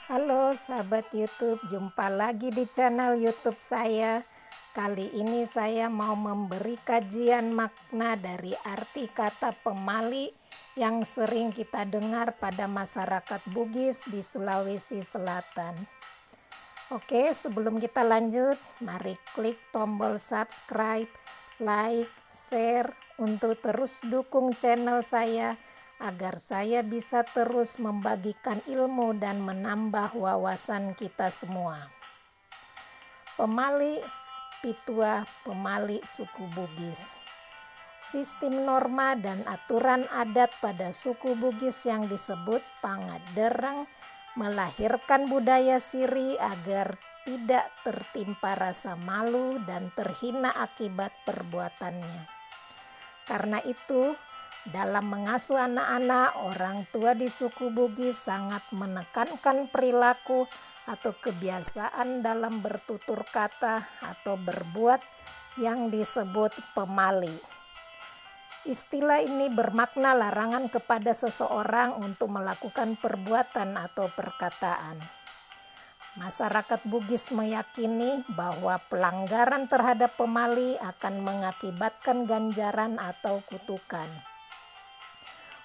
Halo sahabat YouTube, jumpa lagi di channel YouTube saya. Kali ini saya mau memberi kajian makna dari arti kata pemali yang sering kita dengar pada masyarakat Bugis di Sulawesi Selatan. Oke, sebelum kita lanjut, mari klik tombol subscribe, like, share untuk terus dukung channel saya agar saya bisa terus membagikan ilmu dan menambah wawasan kita semua. Pemali Pitua Pemali suku Bugis. Sistem norma dan aturan adat pada suku Bugis yang disebut Pangaderang melahirkan budaya siri agar tidak tertimpa rasa malu dan terhina akibat perbuatannya. Karena itu, dalam mengasuh anak-anak, orang tua di suku Bugis sangat menekankan perilaku atau kebiasaan dalam bertutur kata atau berbuat yang disebut pemali. Istilah ini bermakna larangan kepada seseorang untuk melakukan perbuatan atau perkataan. Masyarakat Bugis meyakini bahwa pelanggaran terhadap pemali akan mengakibatkan ganjaran atau kutukan.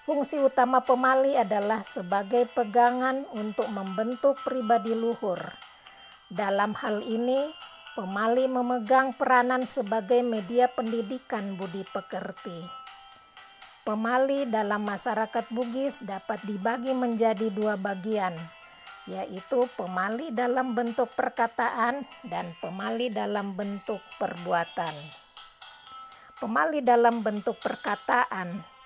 Fungsi utama pemali adalah sebagai pegangan untuk membentuk pribadi luhur. Dalam hal ini, pemali memegang peranan sebagai media pendidikan budi pekerti. Pemali dalam masyarakat Bugis dapat dibagi menjadi dua bagian, yaitu pemali dalam bentuk perkataan dan pemali dalam bentuk perbuatan. Pemali dalam bentuk perkataan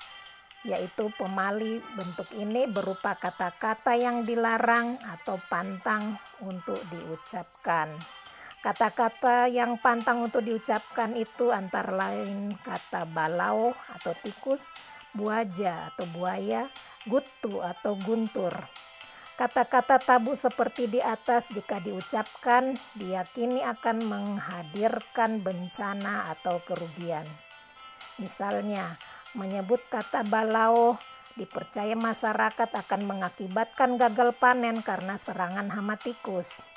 yaitu pemali bentuk ini berupa kata-kata yang dilarang atau pantang untuk diucapkan. Kata-kata yang pantang untuk diucapkan itu antara lain kata balau atau tikus, buaja atau buaya, gutu atau guntur. Kata-kata tabu seperti di atas jika diucapkan diyakini akan menghadirkan bencana atau kerugian. Misalnya, menyebut kata balau dipercaya masyarakat akan mengakibatkan gagal panen karena serangan hama tikus.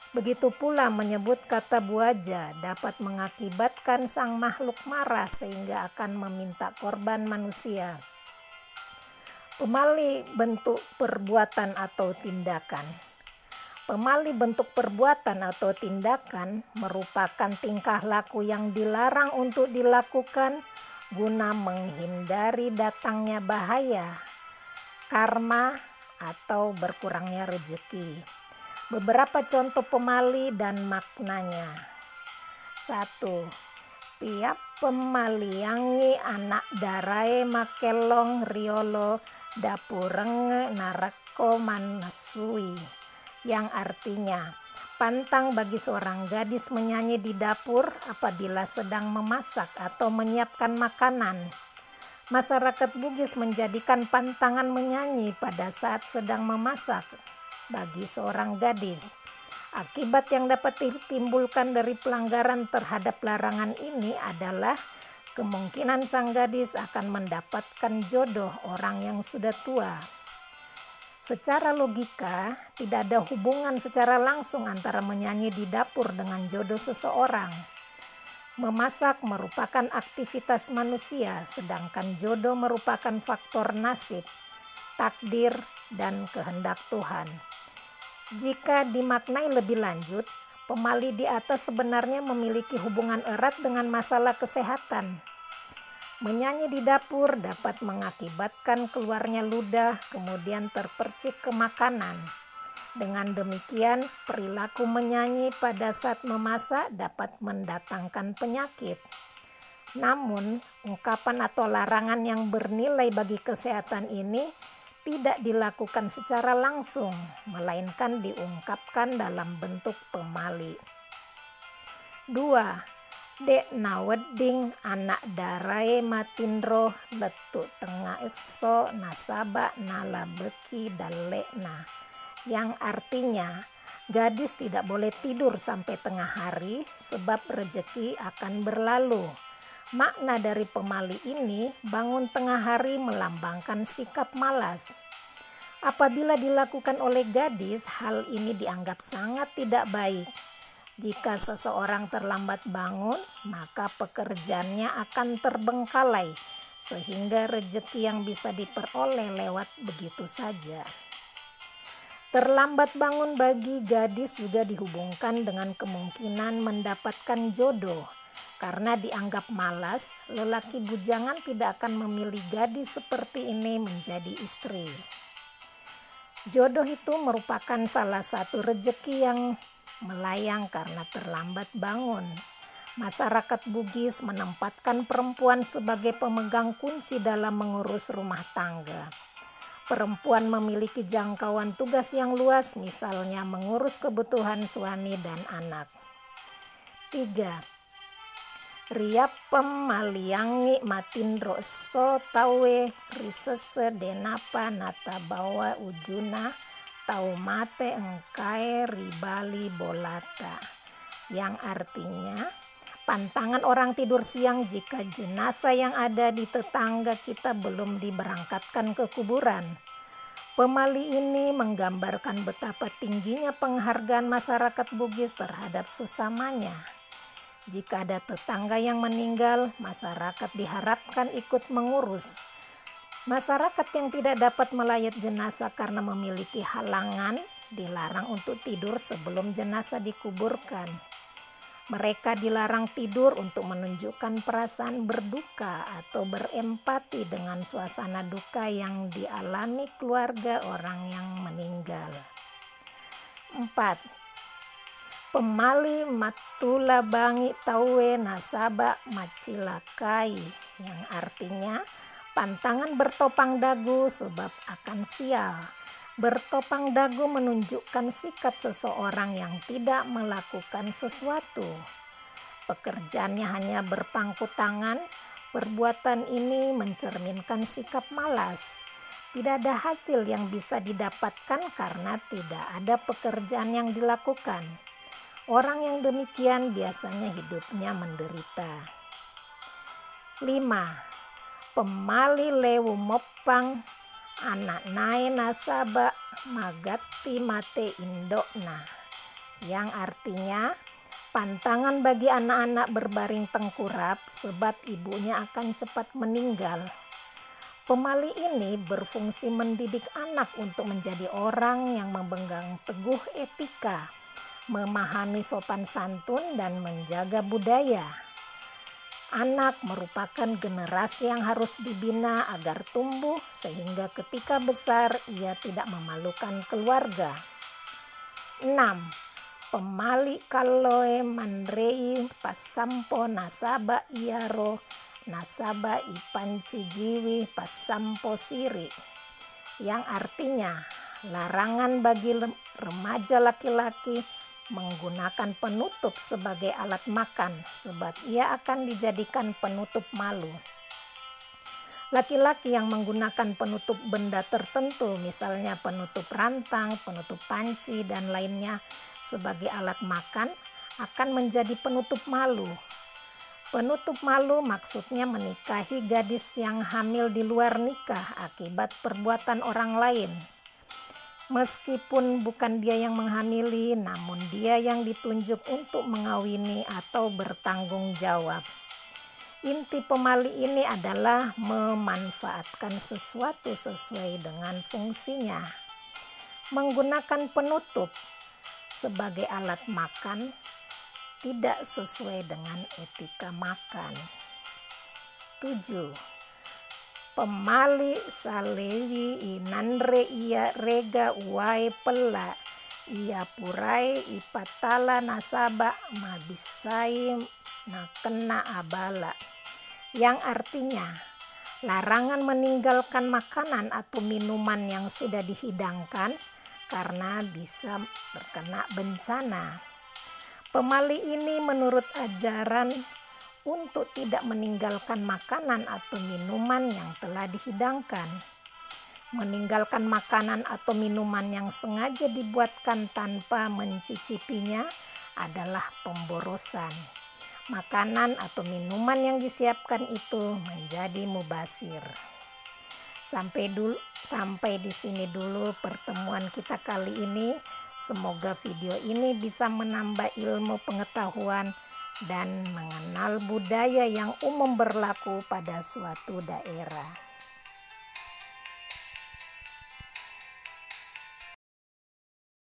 Begitu pula menyebut kata buaja dapat mengakibatkan sang makhluk marah sehingga akan meminta korban manusia. Pemali bentuk perbuatan atau tindakan. Pemali bentuk perbuatan atau tindakan merupakan tingkah laku yang dilarang untuk dilakukan guna menghindari datangnya bahaya, karma, atau berkurangnya rezeki. Beberapa contoh pemali dan maknanya. 1. Piap pemaliangi anak darai makelong riolo dapureng narako manasui, yang artinya pantang bagi seorang gadis menyanyi di dapur apabila sedang memasak atau menyiapkan makanan. Masyarakat Bugis menjadikan pantangan menyanyi pada saat sedang memasak bagi seorang gadis. Akibat yang dapat ditimbulkan dari pelanggaran terhadap larangan ini adalah kemungkinan sang gadis akan mendapatkan jodoh orang yang sudah tua. Secara logika, tidak ada hubungan secara langsung antara menyanyi di dapur dengan jodoh seseorang. Memasak merupakan aktivitas manusia, sedangkan jodoh merupakan faktor nasib, takdir, dan kehendak Tuhan. Jika dimaknai lebih lanjut, pemali di atas sebenarnya memiliki hubungan erat dengan masalah kesehatan. Menyanyi di dapur dapat mengakibatkan keluarnya ludah, kemudian terpercik ke makanan. Dengan demikian, perilaku menyanyi pada saat memasak dapat mendatangkan penyakit. Namun, ungkapan atau larangan yang bernilai bagi kesehatan ini tidak dilakukan secara langsung, melainkan diungkapkan dalam bentuk pemali. 2. Dek na wedding anak darai matindro letu tengah eso nasaba nala beki dalekna, yang artinya gadis tidak boleh tidur sampai tengah hari sebab rezeki akan berlalu. Makna dari pemali ini, bangun tengah hari melambangkan sikap malas. Apabila dilakukan oleh gadis, hal ini dianggap sangat tidak baik. Jika seseorang terlambat bangun, maka pekerjaannya akan terbengkalai, sehingga rezeki yang bisa diperoleh lewat begitu saja. Terlambat bangun bagi gadis juga dihubungkan dengan kemungkinan mendapatkan jodoh. Karena dianggap malas, lelaki bujangan tidak akan memilih gadis seperti ini menjadi istri. Jodoh itu merupakan salah satu rezeki yang melayang karena terlambat bangun. Masyarakat Bugis menempatkan perempuan sebagai pemegang kunci dalam mengurus rumah tangga. Perempuan memiliki jangkauan tugas yang luas, misalnya mengurus kebutuhan suami dan anak. 3. Ria pemaliangi matindro so tawe risese denapa nata bawa ujuna tau mate engkai ribali bolata, yang artinya pantangan orang tidur siang jika jenazah yang ada di tetangga kita belum diberangkatkan ke kuburan. Pemali ini menggambarkan betapa tingginya penghargaan masyarakat Bugis terhadap sesamanya. Jika ada tetangga yang meninggal, masyarakat diharapkan ikut mengurus. Masyarakat yang tidak dapat melayat jenazah karena memiliki halangan dilarang untuk tidur sebelum jenazah dikuburkan. Mereka dilarang tidur untuk menunjukkan perasaan berduka atau berempati dengan suasana duka yang dialami keluarga orang yang meninggal. 4. Pemali matula bangi tawe nasaba macilakai, yang artinya pantangan bertopang dagu sebab akan sial. Bertopang dagu menunjukkan sikap seseorang yang tidak melakukan sesuatu. Pekerjaannya hanya berpangku tangan. Perbuatan ini mencerminkan sikap malas. Tidak ada hasil yang bisa didapatkan karena tidak ada pekerjaan yang dilakukan. Orang yang demikian biasanya hidupnya menderita. 5. Pemali lewu mopang anak nae nasaba magati mate indokna, yang artinya pantangan bagi anak-anak berbaring tengkurap sebab ibunya akan cepat meninggal. Pemali ini berfungsi mendidik anak untuk menjadi orang yang memegang teguh etika, memahami sopan santun dan menjaga budaya. Anak merupakan generasi yang harus dibina agar tumbuh sehingga ketika besar ia tidak memalukan keluarga. 6. Pemali kaloe mandrei pasampo nasaba iaro nasaba ipanci jiwi pasampo siri, yang artinya larangan bagi remaja laki-laki menggunakan penutup sebagai alat makan sebab ia akan dijadikan penutup malu. Laki-laki yang menggunakan penutup benda tertentu, misalnya penutup rantang, penutup panci, dan lainnya sebagai alat makan akan menjadi penutup malu. Penutup malu maksudnya menikahi gadis yang hamil di luar nikah akibat perbuatan orang lain. Meskipun bukan dia yang menghamili, namun dia yang ditunjuk untuk mengawini atau bertanggung jawab. Inti pemali ini adalah memanfaatkan sesuatu sesuai dengan fungsinya. Menggunakan penutup sebagai alat makan tidak sesuai dengan etika makan. 7. Pemali salewi inandre ia rega uai pela ia purai ipatala nasaba mabisai nakena abala, yang artinya larangan meninggalkan makanan atau minuman yang sudah dihidangkan karena bisa terkena bencana. Pemali ini menurut ajaran untuk tidak meninggalkan makanan atau minuman yang telah dihidangkan. Meninggalkan makanan atau minuman yang sengaja dibuatkan tanpa mencicipinya adalah pemborosan. Makanan atau minuman yang disiapkan itu menjadi mubazir. Sampai Sampai di sini dulu pertemuan kita kali ini. Semoga video ini bisa menambah ilmu pengetahuan dan mengenal budaya yang umum berlaku pada suatu daerah.